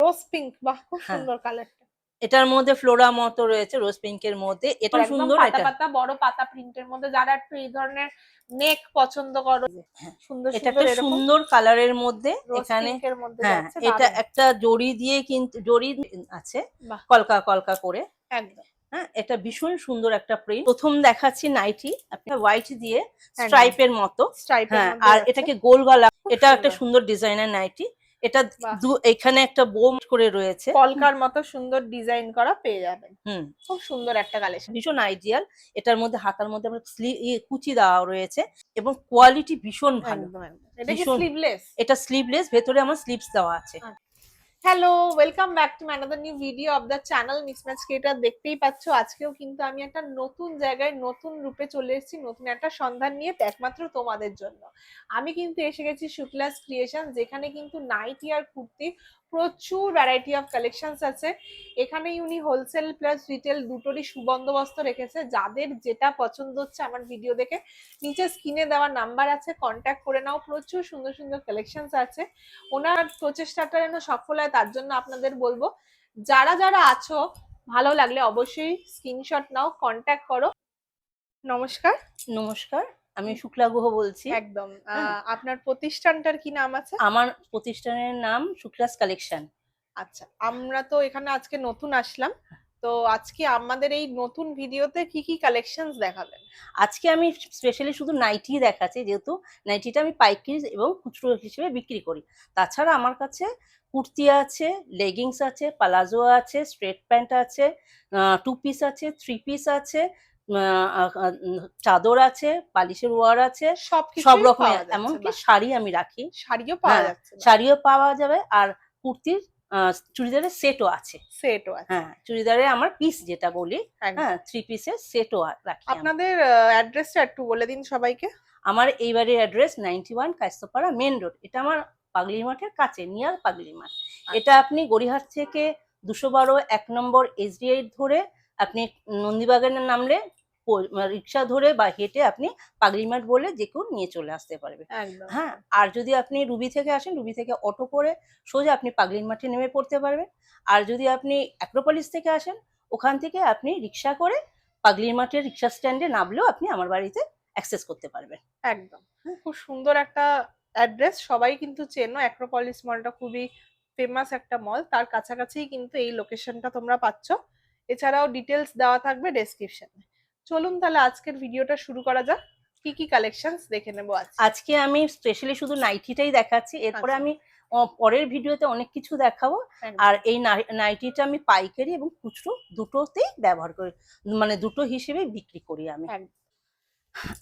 রোজ pink, বাহ খুব সুন্দর কালারটা। এটার মধ্যে ফ্লোরা মতো রয়েছে রোজ পিঙ্কের মধ্যে, এটা সুন্দর। পাতা পাতা বড় পাতা প্রিন্টের মধ্যে যারা একটু এই ধরনের নেক পছন্দ করো, সুন্দর এটা একটা সুন্দর কালারের মধ্যে, এখানে হ্যাঁ এটা একটা জড়ি দিয়ে কিন্তু জড়ি আছে কলকা কলকা করে, একদম হ্যাঁ এটা ভীষণ সুন্দর একটা প্রিন্ট। প্রথম দেখাচ্ছি নাইটি, আপনি হোয়াইট দিয়ে স্ট্রাইপের মতো, হ্যাঁ আর এটাকে গোল গলা, এটা একটা সুন্দর ডিজাইনের নাইটি। এটা এখানে একটা বোম করে রয়েছে, কলকার মতো সুন্দর ডিজাইন করা পেয়ে যাবেন। খুব সুন্দর একটা কালেকশন, ভীষণ আইডিয়াল। এটার মধ্যে হাতার মধ্যে আমরা কুচি দেওয়া রয়েছে এবং কোয়ালিটি ভীষণ ভালো। এটা কি স্লিভলেস? এটা স্লিভলেস, ভেতরে আমার স্লিভস দেওয়া আছে। Hello, welcome back to another new video of the channel mismatch creator. দেখতেই পাচ্ছ আজকেও কিন্তু আমি একটা নতুন জায়গায় নতুন রূপে চলে এসেছি, নতুন একটা সন্ধান নিয়ে একমাত্র তোমাদের জন্য। আমি কিন্তু এসে গেছি শুক্লাস ক্রিয়েশন, যেখানে কিন্তু নাইটি আর কুর্তি প্রচুর ভ্যারাইটি অফ কালেকশনস আছে। এখানে উনি হোলসেল প্লাস রিটেল দুটোরই সুবন্দোবস্ত রেখেছে। যাদের যেটা পছন্দ হচ্ছে আমার ভিডিও দেখে নিচে স্ক্রিনে দেওয়া নাম্বার আছে, কন্ট্যাক্ট করে নাও। প্রচুর সুন্দর সুন্দর কালেকশনস আছে। ওনার প্রচেষ্টাটা যেন সফল হয় তার জন্য আপনাদের বলবো, যারা যারা আছো ভালো লাগলে অবশ্যই স্ক্রিনশট নাও, কন্ট্যাক্ট করো। নমস্কার। নমস্কার, আমি শুক্লা গুহ বলছি। একদম। আপনার প্রতিষ্ঠানটার কি নাম আছে? আমার প্রতিষ্ঠানের নাম শুক্লাস কালেকশন। আচ্ছা, আমরা তো এখানে আজকে নতুন আসলাম, তো আজকে আমাদের এই নতুন ভিডিওতে কি কি কালেকশনস দেখাবেন? আজকে আমি স্পেশালি শুধু নাইটি দেখাচ্ছি, যেহেতু নাইটিটা আমি পাইকারি এবং খুচরো হিসেবে বিক্রি করি। তাছাড়া আমার কাছে কুর্তি আছে, লেগিংস আছে, পালাজো আছে, স্ট্রেট প্যান্ট আছে, 2 পিস আছে, 3 পিস আছে, চাদর আছে, বালিশের ওয়ার আছে, সব রকমের, এমনকি শাড়ি আমি রাখি। শাড়িও পাওয়া যাচ্ছে? শাড়িও পাওয়া যাবে, আর কুর্তির চুড়িদারের সেটও আছে। হ্যাঁ, চুড়িদারে আমার পিস যেটা বলি, হ্যাঁ 3 পিসের সেটও রাখি। আপনাদের অ্যাড্রেসটা একটু বলে দিন সবাইকে। আমার এইবারের অ্যাড্রেস 91 কায়স্থপাড়া মেন রোড। এটা আমার পাগলি মাঠের কাছে, নিয়ার পাগলি মাঠ। এটা আপনি গড়িহাট থেকে 212 1 নম্বর SDI ধরে আপনি নন্দীবাগানে নামলে রিক্সা ধরে বা হেঁটে আপনি পাগলি মাঠ বলে যে কেউ নিয়ে চলে আসতে পারবে। হ্যাঁ, আর যদি আপনি রুবি থেকে আসেন, রুবি থেকে অটো করে সোজা আপনি পাগলি মাঠে নেমে পড়তে পারবেন। আর যদি আপনি অ্যাক্রোপলিস থেকে আসেন, ওখান থেকে আপনি রিক্সা করে পাগলি মাঠের রিক্সা স্ট্যান্ডে নামলেও আপনি আমার বাড়িতে অ্যাক্সেস করতে পারবেন। একদম খুব সুন্দর একটা অ্যাড্রেস, সবাই কিন্তু চেনো। অ্যাক্রোপলিস মলটা খুবই ফেমাস একটা মল, তার কাছাকাছিই কিন্তু এই লোকেশনটা তোমরা পাচ্ছ। এছাড়াও ডিটেলস দেওয়া থাকবে ডেসক্রিপশনে। চলুন তাহলে আজকের ভিডিওটা শুরু করা যাক। কি কি কালেকশনস দেখে নেব আজকে আমি স্পেশালি শুধু নাইটিটাই দেখাচ্ছি, এরপরে আমি পরের ভিডিওতে অনেক কিছু দেখাবো। আর এই নাইটিটা আমি পাইকারি এবং খুচরো দুটোতেই ব্যবহার করি, মানে দুটো হিসেবে বিক্রি করি আমি।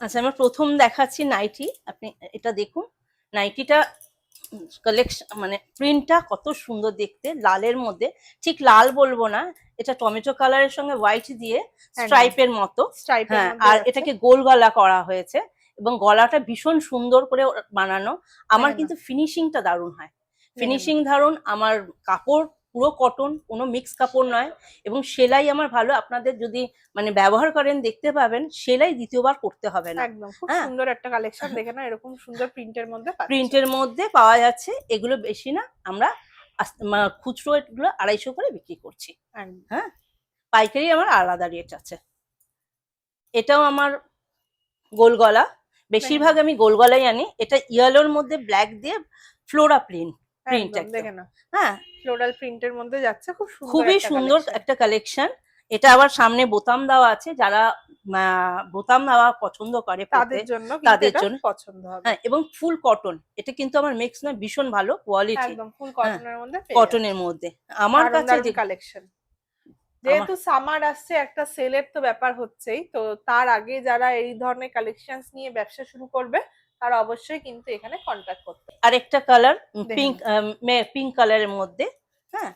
আচ্ছা, আমি প্রথম দেখাচ্ছি নাইটি, আপনি এটা দেখুন। নাইটিটা কালেকশন মানে প্রিন্টটা কত সুন্দর দেখতে, লালের মধ্যে, ঠিক লাল বলবো না, এটা টমেটো কালারের সঙ্গে হোয়াইট দিয়ে স্ট্রাইপের মতো, হ্যাঁ আর এটাকে গোল গলা করা হয়েছে এবং গলাটা ভীষণ সুন্দর করে বানানো। আমার কিন্তু ফিনিশিংটা দারুণ হয়, ফিনিশিং দারুণ। আমার কাপড় পুরো কটন, কোনো মিক্স কাপড় নয়, এবং সেলাই আমার ভালো। আপনাদের যদি মানে ব্যবহার করেন দেখতে পাবেন, সেলাই দ্বিতীয়বার করতে হবে না। একদম খুব সুন্দর একটা কালেকশন দেখে না, এরকম সুন্দর প্রিন্টের মধ্যে পাওয়া যাচ্ছে। এগুলো বেশি না, আমরা খুচরো এগুলো 250 করে বিক্রি করছি। হ্যাঁ, পাইকারি আমার আলাদা রেট আছে। এটাও আমার গোল গলা, বেশিরভাগ আমি গোল গলাই আনি। এটা ইয়েলোর মধ্যে ব্ল্যাক দিয়ে ফ্লোরা প্রিন্ট, হ্যাঁ ফ্লোরাল প্রিন্টের মধ্যে যাচ্ছে, খুবই সুন্দর একটা কালেকশন। এটা আবার সামনে বোতাম দেওয়া আছে, যারা বোতাম দেওয়া পছন্দ করে তাদের জন্য পছন্দ হবে। হ্যাঁ, এবং ফুল কটন, এটা কিন্তু আমার মিক্স না, ভীষণ ভালো কোয়ালিটি, একদম ফুল কটনের মধ্যে, কটনের মধ্যে আমার কাছে যে কালেকশন। যেহেতু সামার আসছে, একটা সেলের তো ব্যাপার হচ্ছেই, তো তার আগে যারা এই ধরনের কালেকশনস নিয়ে ব্যবসা শুরু করবে তারা অবশ্যই কিন্তু এখানে কন্টাক্ট করতে। আরেকটা কালার পিঙ্ক কালারের মধ্যে, হ্যাঁ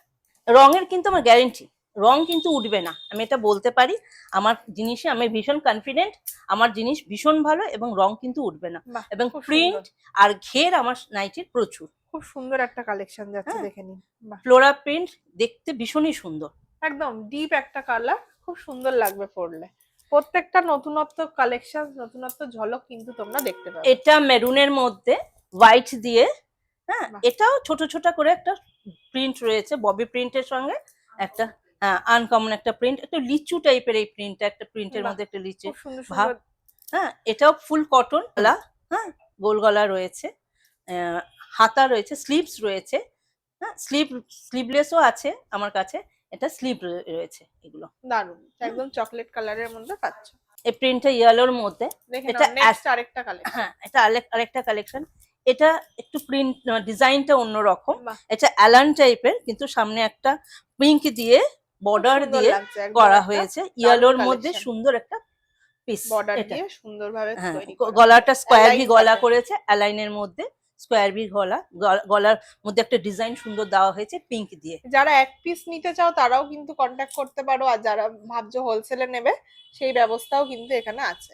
রঙের কিন্তু আমার গ্যারেন্টি, রং কিন্তু উঠবে না, আমি এটা বলতে পারি। আমার জিনিসে আমি ভীষণ কনফিডেন্ট, আমার জিনিস ভীষণ ভালো এবং রং কিন্তু উঠবে না। এবং প্রিন্ট আর ঘের আমার নাইটির প্রচুর। খুব সুন্দর একটা কালেকশন যাচ্ছে, দেখে নিন। ফ্লোরা প্রিন্ট দেখতে ভীষণই সুন্দর, একদম ডিপ একটা কালার, খুব সুন্দর লাগবে পরলে। প্রত্যেকটা নতুনত্ব কালেকশন, নতুনত্ব ঝলক কিন্তু তোমরা দেখতে পাবে। এটা মেরুনের মধ্যে হোয়াইট দিয়ে, হ্যাঁ এটাও ছোট ছোট করে একটা প্রিন্ট রয়েছে, ববি প্রিন্টের সঙ্গে একটা আনকমন একটা প্রিন্ট, একটা লিচু টাইপের এই প্রিন্টটা, একটা প্রিন্টের বাহ, মধ্যে একটা লিচু খুব সুন্দর ভাব। সুন্দর। হ্যাঁ, এটাও ফুল কটন গলা। হ্যাঁ, গোল গলা রয়েছে, হাতা রয়েছে, স্লিভস রয়েছে। হ্যাঁ, স্লিভলেসও আছে আমার কাছে, এটা স্লিভ রয়েছে এগুলো। দারুন, একদম চকলেট কালারের মধ্যে পাচ্ছ। এই প্রিন্টটা ইয়েলোর মধ্যে। দেখে এটা নাও নেক্সট আরেকটা কালেকশন। হ্যাঁ, এটা আরেকটা কালেকশন। এটা একটু প্রিন্ট ডিজাইনটা অন্যরকম। বাহ, এটা অ্যালান টাইপের, কিন্তু সামনে একটা পিঙ্ক দিয়ে বর্ডার সুন্দর দিয়ে লাগছে, একদম করা একটা হয়েছে, দারুণ ইয়েলোর মধ্যে collection। সুন্দর একটা পিস। বর্ডার এটা দিয়ে সুন্দরভাবে হ্যাঁ, তৈরি করা। গলাটা স্কোয়ার ভি Align গলা pattern। করেছে, অ্যালাইনের মধ্যে স্কোয়ার ভি গলা, গলার মধ্যে একটা ডিজাইন সুন্দর দেওয়া হয়েছে পিঙ্ক দিয়ে। যারা এক পিস নিতে চাও তারাও কিন্তু কন্ট্যাক্ট করতে পারো, আর যারা ভাবছো হোলসেলে নেবে সেই ব্যবস্থাও কিন্তু এখানে আছে।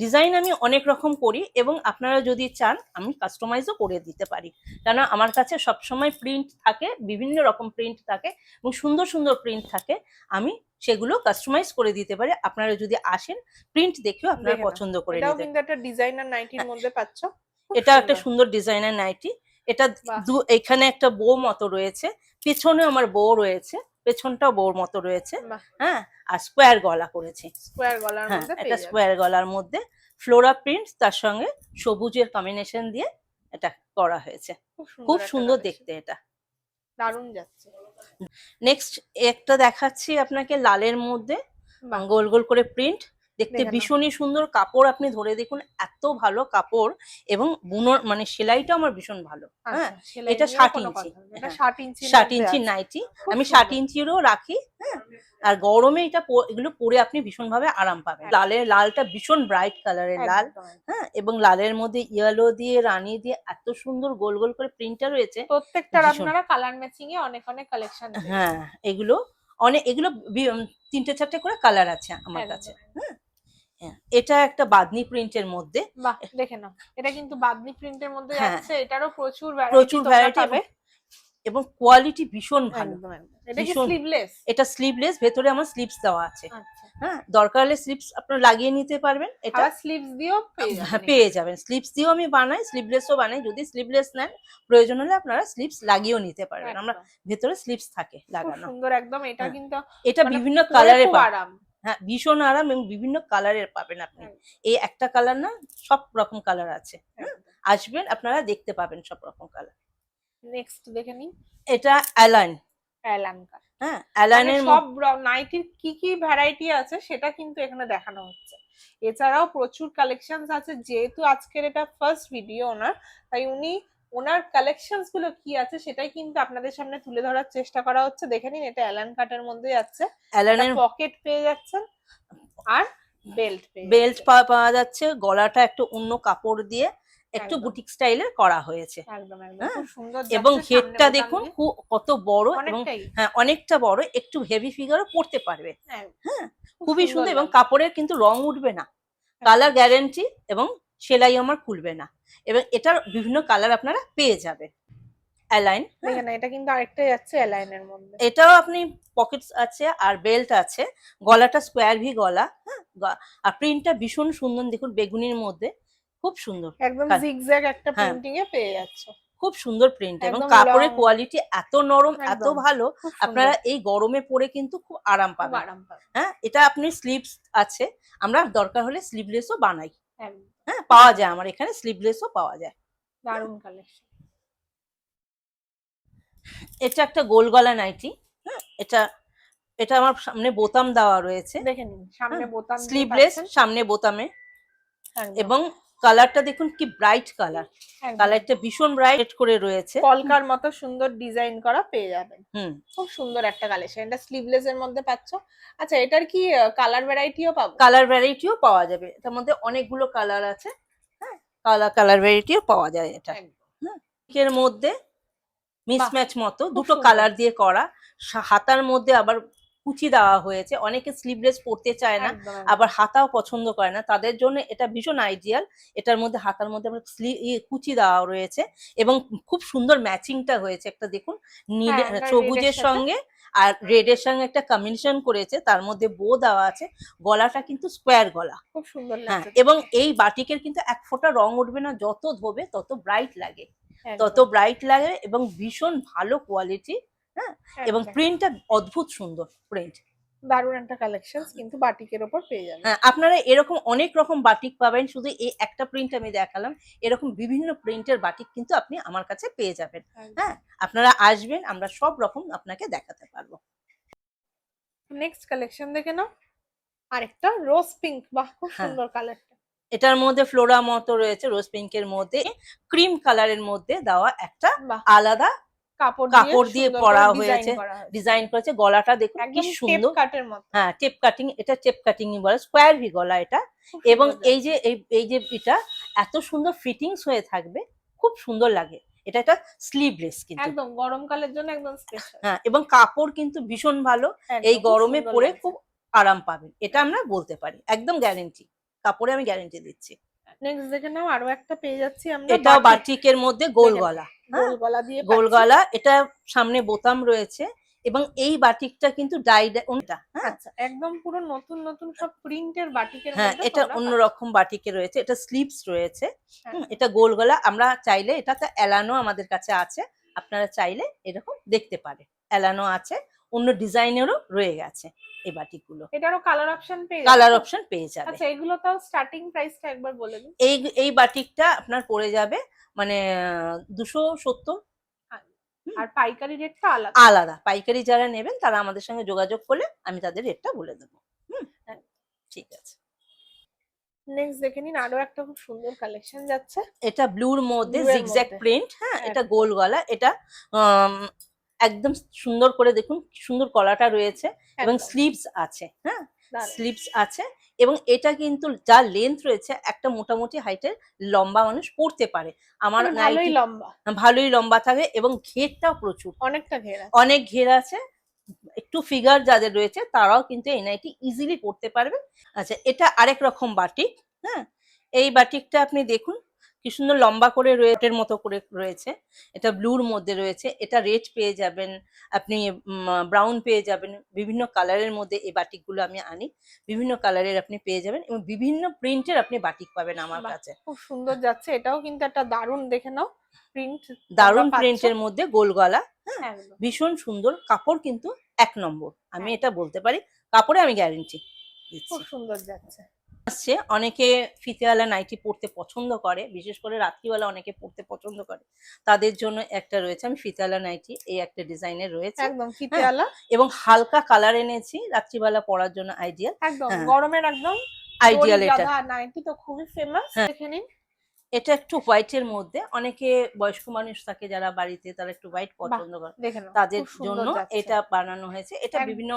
ডিজাইন আমি অনেক রকম করি, এবং আপনারা যদি চান আমি কাস্টমাইজও করে দিতে পারি, কেন আমার কাছে সবসময় প্রিন্ট থাকে, বিভিন্ন রকম প্রিন্ট থাকে এবং সুন্দর সুন্দর প্রিন্ট থাকে, আমি সেগুলো কাস্টমাইজ করে দিতে পারি। আপনারা যদি আসেন, প্রিন্ট দেখেও আপনারা দেখে নাও, পছন্দ করে এটাও নিতে। কিন্তু একটা ডিজাইনার নাইটির মধ্যে পাচ্ছ। খুব এটা একটা সুন্দর। সুন্দর ডিজাইনার নাইটি। এটা বাহ। এখানে একটা বো মতো রয়েছে, পেছনে আমার বো রয়েছে, পেছনটাও বোর মতো রয়েছে। বাহ, হ্যাঁ, আর স্কোয়ার গলা করেছি। স্কোয়ার গলার হ্যাঁ, মধ্যে এটা পেয়ে যাবে। স্কোয়ার গলার মধ্যে ফ্লোরা প্রিন্ট, তার সঙ্গে সবুজের কম্বিনেশন দিয়ে এটা করা হয়েছে। খুব একটা সুন্দর collection। দেখতে এটা। দারুণ যাচ্ছে। নেক্সট একটা দেখাচ্ছি আপনাকে লালের মধ্যে, বাহ, গোল গোল করে প্রিন্ট, দেখতে দেখে নাও। ভীষণই সুন্দর। কাপড় আপনি ধরে দেখুন, এত ভালো কাপড়, এবং বুনোর মানে সেলাইটা আমার ভীষণ ভালো। হ্যাঁ, আচ্ছা, সেলাই এটা নিয়েও 60 কোনো ইঞ্চি। কথা নেই। এটা হ্যাঁ, 60 ইঞ্চির 60 মধ্যে ইঞ্চি আছে। নাইটি, খুব আমি 60 সুন্দর। ইঞ্চিরও রাখি। হ্যাঁ, আর গরমে এটা এগুলো পরে আপনি ভীষণ ভাবে আরাম পাবেন। লালটা ভীষণ ব্রাইট কালারের লাল। একদম, একদম। হ্যাঁ, এবং লালের মধ্যে ইয়েলো দিয়ে, রানী দিয়ে এত সুন্দর গোল গোল করে প্রিন্টটা রয়েছে। প্রত্যেকটার ভীষণ। আপনারা কালার ম্যাচিং এ অনেক অনেক কালেকশন পেয়ে হ্যাঁ, এগুলো এগুলো 3টে 4টে করে কালার আছে আমার যাবেন। কাছে। একদম। হ্যাঁ, হ্যাঁ, এটা একটা বাদনি প্রিন্টের মধ্যে। বাহ, দেখে নাও, এটা কিন্তু বাদনি প্রিন্টের মধ্যে হ্যাঁ, যাচ্ছে। এটারও প্রচুর ভ্যারাইটি প্রচুর তোমরা ভ্যারাইটি পাবে। এবং কোয়ালিটি ভীষণ ভালো। একদম, একদম। এটা কি ভীষণ। স্লিভলেস? এটা স্লিভলেস, ভেতরে আমার স্লিভস দেওয়া আছে। আচ্ছা, হ্যাঁ, দরকার হলে স্লিভস আপনারা লাগিয়ে নিতে পারবেন। এটা আবার স্লিভস দিয়েও পেয়ে যাবেন। পেয়ে যাবেন। স্লিভস দিয়েও আমি বানাই, স্লিভলেসও বানাই। যদি স্লিভলেস নেন, প্রয়োজন হলে আপনারা স্লিভস লাগিয়েও নিতে পারবেন। আমরা একদম। ভেতরে স্লিভস থাকে খুব লাগানো। সুন্দর একদম। এটা হ্যাঁ, কিন্তু এটা মানে বিভিন্ন পরে কালারে খুব পাবেন। আরাম। হ্যাঁ, ভীষণ আরাম, এবং বিভিন্ন কালারের পাবেন আপনি। একদম, এই একটা কালার না, সব রকম কালার আছে। হ্যাঁ, একদম। আসবেন আপনারা দেখতে পাবেন সব রকম কালার। নেক্সট দেখে নিই। এটা অ্যালাইন। অ্যালান কাট। হ্যাঁ, মানে অ্যালাইনের সব নাইটির কি কি ভ্যারাইটি আছে সেটা কিন্তু এখানে দেখানো হচ্ছে। এছাড়াও প্রচুর কালেকশনস আছে। যেহেতু আজকের এটা ফার্স্ট ভিডিও ওনার, তাই ওনার কালেকশনস গুলো কি আছে সেটাই কিন্তু আপনাদের সামনে তুলে ধরার চেষ্টা করা হচ্ছে। দেখে নিন, এটা অ্যালান কাটের মধ্যে যাচ্ছে। অ্যালানের পকেট পেয়ে যাচ্ছেন, আর বেল্ট পেয়ে বেল্ট যাচ্ছেন। পাওয়া যাচ্ছে। গলাটা একটু অন্য কাপড় দিয়ে একটু একদম। বুটিক স্টাইলের করা হয়েছে। একদম, একদম। হ্যাঁ, খুব সুন্দর এবং যাচ্ছে। সামনে হেডটা বোতাম দেখুন দিয়ে কত বড়, এবং অনেকটাই। হ্যাঁ, অনেকটা বড়, একটু হেভি ফিগারও পড়তে পারবে। হ্যাঁ, হ্যাঁ, খুব খুবই সুন্দর, এবং লাগছে। কাপড়ের কিন্তু রং উঠবে না, কালার গ্যারেন্টি, এবং সেলাই আমার খুলবে না, এবং এটার বিভিন্ন কালার আপনারা পেয়ে যাবেন। অ্যালাইন। দেখে না, এটা কিন্তু আরেকটা যাচ্ছে অ্যালাইনের মধ্যে। এটাও আপনি পকেটস আছে আর বেল্ট আছে, গলাটা স্কোয়ার ভি গলা। হ্যাঁ, আর প্রিন্টটা ভীষণ সুন্দর, দেখুন বেগুনির মধ্যে, খুব সুন্দর। একদম জিগজ্যাগ একটা হ্যাঁ, প্রিন্টিং এ পেয়ে যাচ্ছে। খুব সুন্দর প্রিন্ট, এবং একদম কাপড়ের long। কোয়ালিটি এত নরম, এত একদম ভালো, খুব আপনারা সুন্দর। এই গরমে পরে কিন্তু খুব আরাম খুব পাবেন। আরাম পাবে। হ্যাঁ, এটা আপনি স্লিভস আছে, আমরা দরকার হলে স্লিভলেসও বানাই। একদম হ্যাঁ, পাওয়া যায় আমার এখানে, স্লিভলেসও পাওয়া যায়। দারুণ কালেকশন। এটা একটা গোল গলা নাইটি। হ্যাঁ, এটা এটা আমার সামনে বোতাম দেওয়া রয়েছে। দেখে নিন, সামনে বোতাম দিয়ে স্লিভলেস, পাচ্ছেন। সামনে বোতামে, একদম, এবং কালারটা দেখুন কি ব্রাইট কালার, একদম। কালারটা ভীষণ ব্রাইট করে রয়েছে। কলকার মতো সুন্দর ডিজাইন করা পেয়ে যাবেন। হুম, খুব সুন্দর একটা কালেকশন। এটা স্লিভলেস এর মধ্যে পাচ্ছ। আচ্ছা, এটার কি কালার ভ্যারাইটিও পাবো? কালার ভ্যারাইটিও পাওয়া যাবে, এটার মধ্যে অনেকগুলো কালার আছে। হ্যাঁ, কালার ভ্যারাইটিও পাওয়া যায় এটা। একদম। হ্যাঁ, এর মধ্যে মিসম্যাচ মতো খুব দুটো সুন্দর। কালার দিয়ে করা, হাতার মধ্যে আবার কুচি দেওয়া হয়েছে। অনেকে স্লিভলেস পরতে চায় না, একদম, আবার হাতাও পছন্দ করে না, তাদের জন্য এটা ভীষণ আইডিয়াল। এটার মধ্যে হাতার মধ্যে আবার কুচি দেওয়া রয়েছে, এবং খুব সুন্দর ম্যাচিংটা হয়েছে। একটা দেখুন, নীল হ্যাঁ, এটা red এর সবুজের সাথে। সঙ্গে আর রেডের সঙ্গে একটা কম্বিনেশন করেছে, তার মধ্যে বো দেওয়া আছে। গলাটা কিন্তু স্কোয়ার গলা। খুব সুন্দর হ্যাঁ, লাগছে। এবং এই বাটিকের কিন্তু এক ফোঁটা রং উঠবে না, যত ধোবে তত ব্রাইট লাগে। তত ব্রাইট লাগে এবং ভীষণ ভালো কোয়ালিটি। হ্যাঁ, এবং প্রিন্টটা অদ্ভুত সুন্দর প্রিন্ট। দারুণ একটা কালেকশন কিন্তু বাটিকের ওপর পেয়ে যাবেন। হ্যাঁ, আপনারা এরকম অনেক রকম বাটিক পাবেন, শুধু এই একটা প্রিন্ট আমি দেখালাম, এরকম বিভিন্ন প্রিন্টের বাটিক কিন্তু আপনি আমার কাছে পেয়ে যাবেন। হ্যাঁ, আপনারা আসবেন, আমরা সব রকম আপনাকে দেখাতে পারবো। নেক্সট কালেকশন দেখে নাও, আরেকটা রোজ পিঙ্ক, বাহ খুব সুন্দর কালারটা। এটার মধ্যে ফ্লোরা মতো রয়েছে, রোজ পিঙ্কের মধ্যে ক্রিম কালারের মধ্যে দেওয়া একটা আলাদা কাপড় দিয়ে করা হয়েছে, ডিজাইন করেছে। গলাটা দেখুন কি সুন্দর, হ্যাঁ টেপ কাটিং, এটা টেপ কাটিং বলে, স্কোয়ার ভি গলা এটা। এবং এই যে এটা এত সুন্দর ফিটিংস হয়ে থাকবে, খুব সুন্দর লাগে। এটা একটা স্লিভলেস, কিন্তু একদম গরমকালের জন্য একদম স্পেশাল। হ্যাঁ, এবং কাপড় কিন্তু ভীষণ ভালো, এই গরমে পরে খুব আরাম পাবেন, এটা আমরা বলতে পারি, একদম গ্যারেন্টি, কাপড়ে আমি গ্যারেন্টি দিচ্ছি। নেক্সট দেখে নাও, আরো একটা পেয়ে যাচ্ছি আমরা, এটা বাটিকের মধ্যে গোল গলা, গোল গলা দিয়ে, গোল গলা, এটা সামনে বোতাম রয়েছে। এবং এই বাটিকটা কিন্তু আচ্ছা একদম পুরো নতুন নতুন সব প্রিন্টের বাটিকের মধ্যে। হ্যাঁ, এটা অন্যরকম বাটিকে রয়েছে, এটা স্লিভস রয়েছে। এটা গোল গলা, আমরা চাইলে এটাতে এলানো আমাদের কাছে আছে, আপনারা চাইলে এরকম দেখতে পারে, এলানো আছে, অন্য ডিজাইনেরও রয়ে গেছে এই বাটিকগুলো। এটারও কালার অপশন পেয়ে যাবে। আচ্ছা এগুলো তাও স্টার্টিং প্রাইসটা একবার বলে দিন। এই বাটিকটা আপনার পড়ে যাবে মানে 270। আর পাইকারি রেটটা আলাদা। পাইকারি যারা নেবেন তারা আমাদের সঙ্গে যোগাযোগ করলে আমি তাদের রেটটা বলে দেবো। ঠিক আছে। নেক্সট দেখে নিন, আরো একটা খুব সুন্দর কালেকশন যাচ্ছে। এটা ব্লুর মধ্যে জিগজ্যাগ প্রিন্ট। হ্যাঁ, এটা গোল গলা, এটা একদম সুন্দর করে দেখুন, সুন্দর গলাটা রয়েছে এবং স্লিভস আছে। হ্যাঁ, স্লিভস আছে, এবং এটা কিন্তু যা লেন্থ রয়েছে, একটা মোটামুটি হাইটের লম্বা মানুষ পরতে পারে। আমার ভালোই লম্বা থাকে, এবং ঘেরটাও প্রচুর, অনেক ঘের আছে। একটু ফিগার যাদের রয়েছে তারাও কিন্তু এই নাইটি ইজিলি পরতে পারবে। আচ্ছা, এটা আরেক রকম বাটিক। হ্যাঁ, এই বাটিকটা আপনি দেখুন কি সুন্দর লম্বা করে রেটের মতো করে রয়েছে। এটা ব্লুর মধ্যে রয়েছে, এটা রেড পেয়ে যাবেন, আপনি ব্রাউন পেয়ে যাবেন, বিভিন্ন কালারের মধ্যে এই বাটিকগুলো আমি আনি, বিভিন্ন কালারের আপনি পেয়ে যাবেন, এবং বিভিন্ন প্রিন্টের আপনি বাটিক পাবেন আমার কাছে। খুব সুন্দর যাচ্ছে, এটাও কিন্তু একটা দারুণ, দেখে নাও প্রিন্ট, দারুণ প্রিন্টের মধ্যে গোল গলা। হ্যাঁ, ভীষণ সুন্দর কাপড়, কিন্তু 1 নম্বর, আমি এটা বলতে পারি, কাপড়ে আমি গ্যারেন্টি দিচ্ছি। খুব সুন্দর যাচ্ছে। আসছে, অনেকে ফিতেওয়ালা নাইটি পরতে পছন্দ করে, বিশেষ করে রাত্রিবেলা অনেকে পরতে পছন্দ করে, তাদের জন্য একটা রয়েছে, আমি ফিতেওয়ালা নাইটি এই একটা ডিজাইনের রয়েছে, একদম ফিতেওয়ালা, এবং হালকা কালার এনেছি রাত্রিবেলা পরার জন্য, আইডিয়াল, একদম গরমের একদম আইডিয়াল। এটা নাইটি তো খুবই ফেমাস। দেখে নিন, এটা একটু হোয়াইটের মধ্যে, অনেকে বয়স্ক মানুষ থাকে যারা বাড়িতে, তারা একটু হোয়াইট পছন্দ করে, তাদের জন্য এটা বানানো হয়েছে। এটা বিভিন্ন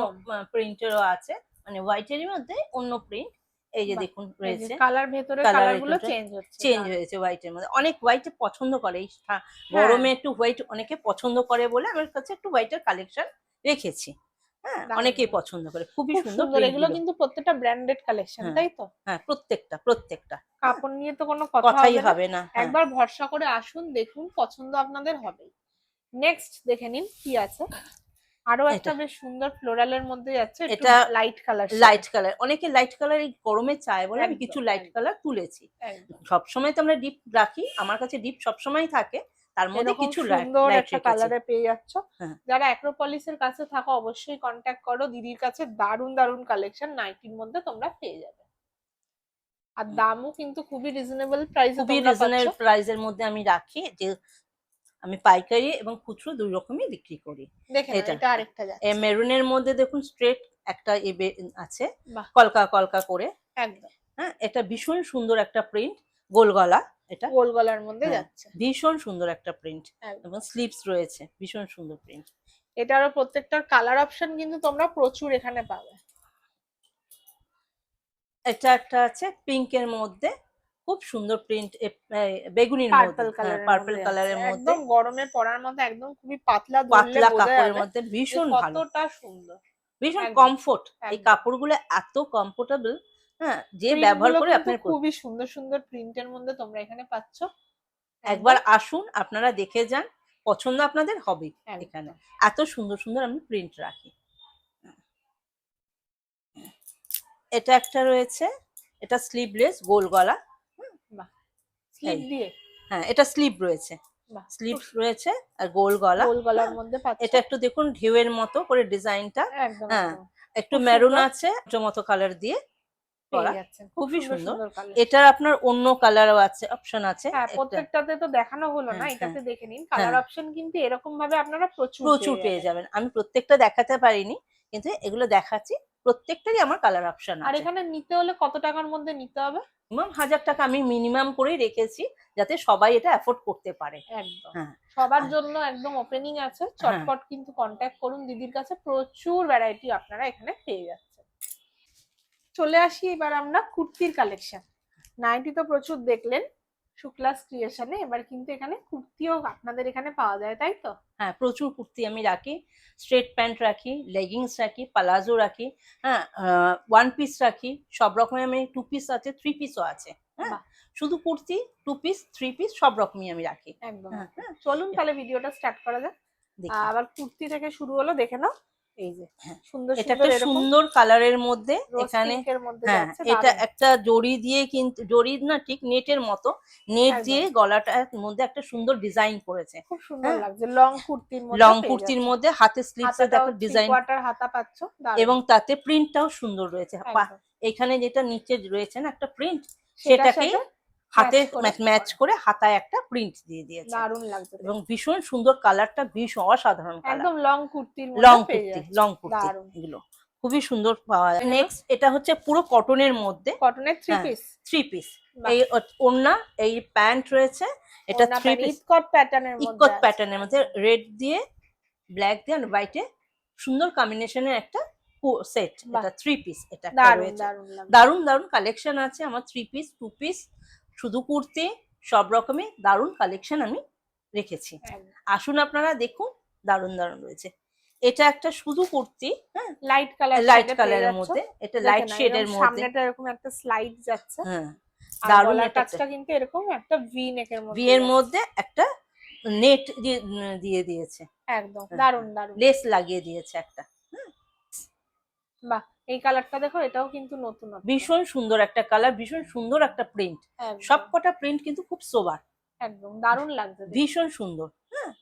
প্রিন্টেরও আছে, মানে হোয়াইটের মধ্যে অন্য প্রিন্ট, এই যে দেখুন রয়েছে, কালার ভেতরে কালারগুলো চেঞ্জ হয়েছে হোয়াইটের মধ্যে। অনেক হোয়াইট পছন্দ করে, এই গরমে একটু হোয়াইট অনেকে পছন্দ করে বলে আমার কাছে একটু হোয়াইটের কালেকশন রেখেছি। হ্যাঁ, অনেকেই পছন্দ করে, খুবই সুন্দর। এগুলো কিন্তু প্রত্যেকটা ব্র্যান্ডেড কালেকশন, তাই তো? হ্যাঁ, প্রত্যেকটা কাপড় নিয়ে তো কোনো কথাই হবে না। একবার ভরসা করে আসুন, দেখুন, পছন্দ আপনাদের হবে। নেক্সট দেখে নিন কি আছে, আরো একটা বেশ সুন্দর ফ্লোরালের মধ্যে যাচ্ছে, এটা লাইট কালার, অনেকে লাইট কালার এই গরমে চায় বলে আমি কিছু লাইট কালার তুলেছি। সবসময় তো আমরা ডিপ রাখি, আমার কাছে ডিপ সবসময় থাকে, তার মধ্যে কিছু সুন্দর একটা কালারে পেয়ে যাচ্ছ। যারা অ্যাক্রোপলিসের কাছে থাকো অবশ্যই কন্ট্যাক্ট করো, দিদির কাছে দারুণ দারুণ কালেকশন নাইটির মধ্যে তোমরা পেয়ে যাবে, আর দামও কিন্তু খুবই রিজনেবল প্রাইসের মধ্যে আমি রাখি, যে আমি পাইকারি এবং খুচরো দুই রকমই বিক্রি করি। এটা আরেকটা যাচ্ছে মেরুনের মধ্যে দেখুন, স্ট্রেট একটা আছে, কলকা কলকা করে, একদম। হ্যাঁ, এটা ভীষণ সুন্দর একটা প্রিন্ট, গোল গলা, এটা গোল গলার মধ্যে যাচ্ছে, ভীষণ সুন্দর একটা প্রিন্ট, এবং স্লিভস রয়েছে, ভীষণ সুন্দর প্রিন্ট। এটারও প্রত্যেকটার কালার অপশন কিন্তু তোমরা প্রচুর এখানে পাবে। এটা একটা আছে পিঙ্কের মধ্যে, খুব সুন্দর প্রিন্ট, বেগুনির মধ্যে, পার্পল কালারের মধ্যে, একদম গরমে পরার মধ্যে একদম খুবই পাতলা কাপড়ের মধ্যে, ভীষণ ভালো, কতটা সুন্দর, ভীষণ কমফোর্ট। এই কাপড়গুলো এত কমফোর্টেবল, হ্যাঁ, যে ব্যবহার করে আপনার খুবই সুন্দর সুন্দর প্রিন্টের মধ্যে তোমরা এখানে পাচ্ছ। একবার আসুন, আপনারা দেখে যান, পছন্দ আপনাদের হবে। এখানে এত সুন্দর সুন্দর আমি প্রিন্ট রাখি। এটা একটা রয়েছে, এটা স্লিভলেস গোল গলা, স্লিভ দিয়ে, হ্যাঁ, এটা স্লিভ রয়েছে, বাহ, স্লিভ রয়েছে আর গোল গলা। গোল গলার হ্যাঁ, মধ্যে পাচ্ছ। এটা একটু দেখুন ঢেউয়ের মতো করে ডিজাইনটা। একদম হ্যাঁ, একদম একটু খুব মেরুন সুন্দর আছে মতো কালার দিয়ে পেয়ে করা, যাচ্ছেন, খুব খুবই সুন্দর সুন্দর। সুন্দর কালার। এটার আপনার অন্য কালারও আছে, অপশন আছে হ্যাঁ, একটা। প্রত্যেকটাতে তো দেখানো হলো না, হ্যাঁ, হ্যাঁ, এটাতে দেখে নিন। কালার হ্যাঁ, অপশন কিন্তু এরকম ভাবে আপনারা প্রচুর প্রচুর পেয়ে পেয়ে যাবেন। যাবেন। আমি প্রত্যেকটা দেখাতে পারিনি, কিন্তু এগুলো দেখাচ্ছি। প্রত্যেকটারই আমার কালার অপশন আর আছে। এখানে নিতে হলে কত টাকার মধ্যে নিতে হবে? মিনিমাম 1000 টাকা আমি মিনিমাম করেই রেখেছি, যাতে সবাই এটা অ্যাফোর্ড করতে পারে। একদম হ্যাঁ, সবার আর- জন্য একদম ওপেনিং আছে, হ্যাঁ, চটপট কিন্তু কন্ট্যাক্ট করুন দিদির কাছে, প্রচুর ভ্যারাইটি আপনারা এখানে পেয়ে যাচ্ছেন। চলে আসি এবার আমরা কুর্তির কালেকশন। নাইটি তো প্রচুর দেখলেন শুক্লাস ক্রিয়েশনে, এবার কিন্তু এখানে কুর্তিও আপনাদের এখানে পাওয়া যায়, তাই তো? হ্যাঁ, প্রচুর কুর্তি আমি রাখি। স্ট্রেট প্যান্ট রাখি, লেগিংস রাখি, পালাজো রাখি, হ্যাঁ, ওয়ান পিস রাখি, সব রকমের। আমি 2 পিস আছে, 3 পিসও আছে। হ্যাঁ, বাহ, শুধু কুর্তি, 2 পিস, 3 পিস সব রকমই আমি রাখি। একদম হ্যাঁ, একদম। হ্যাঁ, চলুন তাহলে ভিডিওটা স্টার্ট করা যাক। দেখি। আবার কুর্তি থেকে শুরু হলো, দেখে নাও। এই যে হ্যাঁ, সুন্দর এটা সুন্দর একটা এরকম সুন্দর কালারের মধ্যে রোজ এখানে। পিঙ্কের মধ্যে হ্যাঁ, যাচ্ছে, এটা দারুণ। একটা জড়ি দিয়ে, কিন্তু জড়ি না ঠিক নেটের মতো, নেট দিয়ে একদম গলাটার মধ্যে একটা সুন্দর ডিজাইন করেছে। খুব সুন্দর হ্যাঁ, লাগছে, লং কুর্তির মধ্যে লং পেয়ে কুর্তির যাচ্ছে। মধ্যে হাতে স্লিভসে হাতাটাও দেখো 3 ডিজাইন, কোয়ার্টার হাতা পাচ্ছ, দারুণ। এবং তাতে প্রিন্টটাও সুন্দর রয়েছে। একদম এখানে যেটা নিচে রয়েছে না একটা প্রিন্ট, সেটার সেটাকেই সাথে হাতে ম্যাচ করা। করে হাতায় একটা প্রিন্ট দিয়ে দিয়েছে। দারুণ লাগছে এবং দেখতে। ভীষণ সুন্দর কালারটা, ভীষণ অসাধারণ কালার। একদম লং কুর্তির মধ্যে লং পেয়ে কুর্তি, যাচ্ছে, লং কুর্তি দারুণ। এগুলো খুবই সুন্দর পাওয়া যায়। এগুলো? নেক্সট এটা হচ্ছে পুরো কটনের মধ্যে। কটনের 3 হ্যাঁ, পিস। 3 পিস। বাহ, এই ওড়না, এই প্যান্ট রয়েছে। এটা ওড়না 3 প্যান্ট পিস ইকট প্যাটার্নের মধ্যে ইকট আছে। প্যাটার্নের মধ্যে, রেড দিয়ে, ব্ল্যাক দিয়ে আর হোয়াইটে সুন্দর কম্বিনেশনের একটা সেট। বাহ, এটা 3 পিস, এটা একটা দারুণ রয়েছে। দারুণ লাগছে। দারুণ দারুণ কালেকশন আছে আমার। 3 পিস, 2 পিস, শুধু কুর্তি, সব রকমই দারুণ কালেকশন আমি রেখেছি। একদম আসুন আপনারা দেখুন, দারুণ দারুণ রয়েছে। এটা একটা শুধু কুর্তি, হ্যাঁ, লাইট কালার, লাইট পেয়ে কালারের যাচ্ছ। মধ্যে, এটা দেখে লাইট নাও, শেডের এরকম মধ্যে। সামনেটা এরকম একটা স্লাইড যাচ্ছে, হ্যাঁ, আর দারুণ। গলার এটা কাজটা কিন্তু এরকম একটা ভি নেকের ভি মধ্যে এর যাচ্ছে। মধ্যে একটা নেট দিয়ে দিয়ে দিয়েছে। একদম হ্যাঁ, দারুণ দারুণ। লেস লাগিয়ে দিয়েছে একটা। হ্যাঁ, বাহ, এই কালারটা দেখো, এটাও কিন্তু নতুন। ভীষণ সুন্দর একটা কালার, ভীষণ সুন্দর একটা প্রিন্ট। সব একদম কটা প্রিন্ট কিন্তু খুব সোবার, একদম দারুণ লাগছে দেখতে। ভীষণ সুন্দর। হ্যাঁ,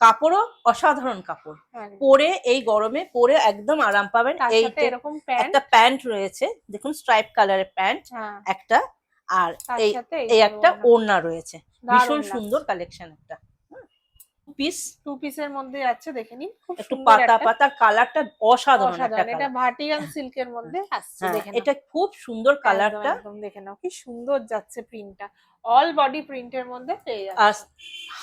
কাপড়ও অসাধারণ কাপড়। একদম। পরে এই গরমে পরে একদম আরাম পাবেন। তার এই সাথে যে এরকম প্যান্ট। একটা প্যান্ট রয়েছে, দেখুন স্ট্রাইপ কালারের প্যান্ট হ্যাঁ, একটা, আর তার এই সাথে এই যে একটা ওড়না রয়েছে। ভীষণ দারুণ সুন্দর লাগছে। কালেকশন একটা। পিস 2 পিসের মধ্যে যাচ্ছে, দেখে নিন, খুব একটু সুন্দর পাতা একটা। পাতার কালারটা অসাধারণ একটা অসাধারণ, এটা কালার। ভার্টিকাল সিল্কের মধ্যে আসছে, হ্যাঁ, দেখে নাও। এটা খুব সুন্দর একদম কালারটা। একদম দেখে নাও, কি সুন্দর যাচ্ছে প্রিন্টটা। অল বডি প্রিন্টের মধ্যে পেয়ে আর যাচ্ছে।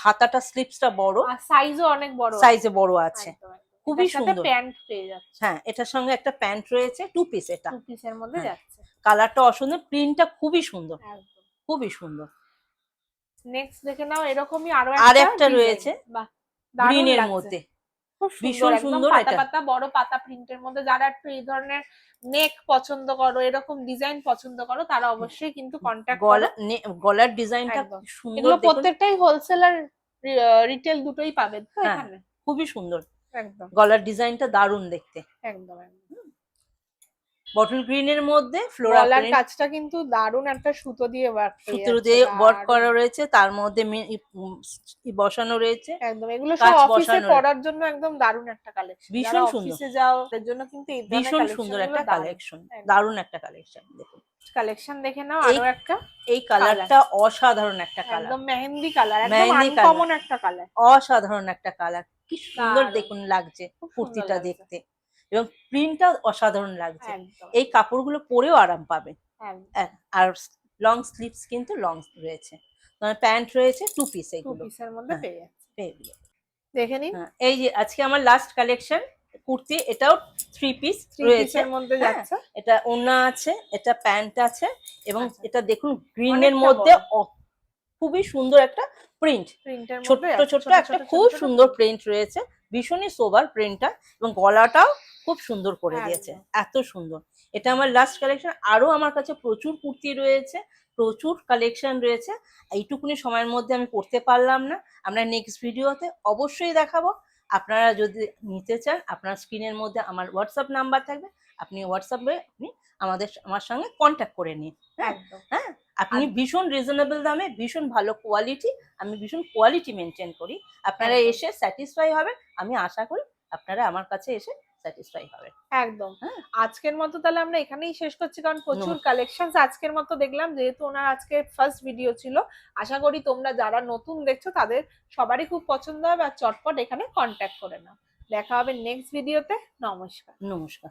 হাতাটা স্লিপসটা বড়, আর সাইজও অনেক বড় আছে। সাইজে বড় আছে, একদম একদম। খুবই এটার সাথে সুন্দর। প্যান্ট পেয়ে যাচ্ছে। হ্যাঁ, এটার সঙ্গে একটা প্যান্ট রয়েছে, 2 পিস এটা। 2 পিসের মধ্যে হ্যাঁ, যাচ্ছে। কালারটা অসুন্দর, প্রিন্টটা খুবই সুন্দর, একদম। খুবই সুন্দর। নেক্সট দেখে নাও, এরকমই আরো আর একটা একটা ডিজাইন। রয়েছে বাহ, দারুণ গ্রিনের লাগছে। মধ্যে, খুব সুন্দর, ভীষণ একদম সুন্দর পাতা এটা। পাতা বড় পাতা প্রিন্টের মধ্যে, যারা একটু এই ধরনের নেক পছন্দ করো, এরকম ডিজাইন পছন্দ করো, তারা অবশ্যই কিন্তু কন্ট্যাক্ট করো। গলার ডিজাইনটা একদম। সুন্দর এগুলো দেখুন। প্রত্যেকটাই হোলসেল আর রিটেল দুটোই পাবেন তো হ্যাঁ, এখানে। খুবই সুন্দর, একদম গলার ডিজাইনটা দারুণ দেখতে। একদম একদম। বটল গ্রিনের মধ্যে ফ্লোরা গলার প্রিন্ট, কাজটা কিন্তু দারুণ একটা সুতো দিয়ে ওয়ার্ক হয়ে সুতো যাচ্ছে, দিয়ে ওয়ার্ক দারুণ। করা রয়েছে, তার মধ্যে বসানো রয়েছে, একদম, এগুলো সব কাঁচ অফিসে বসানো। পরার জন্য একদম দারুণ একটা কালেকশন। যারা ভীষণ সুন্দর, অফিসে যাও তাদের জন্য কিন্তু এই ধরনের ভীষণ কালেকশন সুন্দর গুলো একটা দারুণ। কালেকশন, দারুণ একটা কালেকশন দেখুন। কালেকশন দেখে নাও, এই আরো একটা এই কালারটা অসাধারণ একটা কালার, একদম মেহেন্দি কালার, একদম মেহেন্দি আনকমন কালার, একটা কালার। অসাধারণ একটা কালার। কি সুন্দর দারুণ, দেখুন লাগছে খুব সুন্দর কুর্তিটা লাগছে। দেখতে, এবং প্রিন্টটা অসাধারণ লাগছে। একদম এই কাপড়গুলো পরেও আরাম পাবে। একদম। আর লং স্লিভস কিন্তু লং রয়েছে, প্যান্ট রয়েছে 2 পিস 2 এগুলো। পিসের মধ্যে হ্যাঁ, পেয়ে যাচ্ছে, পেয়ে গেলে। দেখে নিন। হ্যাঁ, এই যে আজকে আমার লাস্ট কালেকশন কুর্তি, এটাও 3 পিস 3 রয়েছে। পিসের মধ্যে হ্যাঁ, যাচ্ছে। এটা ওড়না আছে, এটা প্যান্ট আছে, এবং আচ্ছা, এটা দেখুন গ্রিনের অনেকটা মধ্যে বড়। খুবই সুন্দর একটা প্রিন্ট, প্রিন্টের ছোট্ট মধ্যে ছোট্ট ছোট একটা ছোট খুব ছোট সুন্দর প্রিন্ট রয়েছে, ভীষণই সোবার প্রিন্টটা, এবং গলাটাও খুব সুন্দর করে দিয়েছে, একদম। এত সুন্দর। এটা আমার লাস্ট কালেকশন। আরো আমার কাছে প্রচুর কুর্তি রয়েছে, প্রচুর কালেকশন রয়েছে, এইটুকুনি সময়ের মধ্যে আমি করতে পারলাম না। আমরা নেক্সট ভিডিওতে অবশ্যই দেখাবো। আপনারা যদি নিতে চান, আপনার স্ক্রিনের মধ্যে আমার হোয়াটসঅ্যাপ নাম্বার থাকবে, আপনি হোয়াটসঅ্যাপে আমার সঙ্গে কন্ট্যাক্ট করে নিন। হ্যাঁ, একদম। হ্যাঁ, আপনি ভীষণ রিজনেবল দামে ভীষণ ভালো কোয়ালিটি, আমি ভীষণ কোয়ালিটি মেনটেন করি। আপনারা একদম। এসে স্যাটিসফাই হবেন, আমি আশা করি আপনারা আমার কাছে এসে স্যাটিসফাই হবেন। একদম। হ্যাঁ, আজকের মতো তাহলে আমরা এখানেই শেষ করছি, কারণ প্রচুর নমস্কার। কালেকশনস আজকের মতো দেখলাম, যেহেতু ওনার আজকে ফার্স্ট ভিডিও ছিল। আশা করি তোমরা যারা নতুন দেখছো তাদের সবারই খুব পছন্দ হবে, আর চটপট এখানে কন্ট্যাক্ট করে নাও। দেখা হবে নেক্সট ভিডিওতে। নমস্কার। নমস্কার।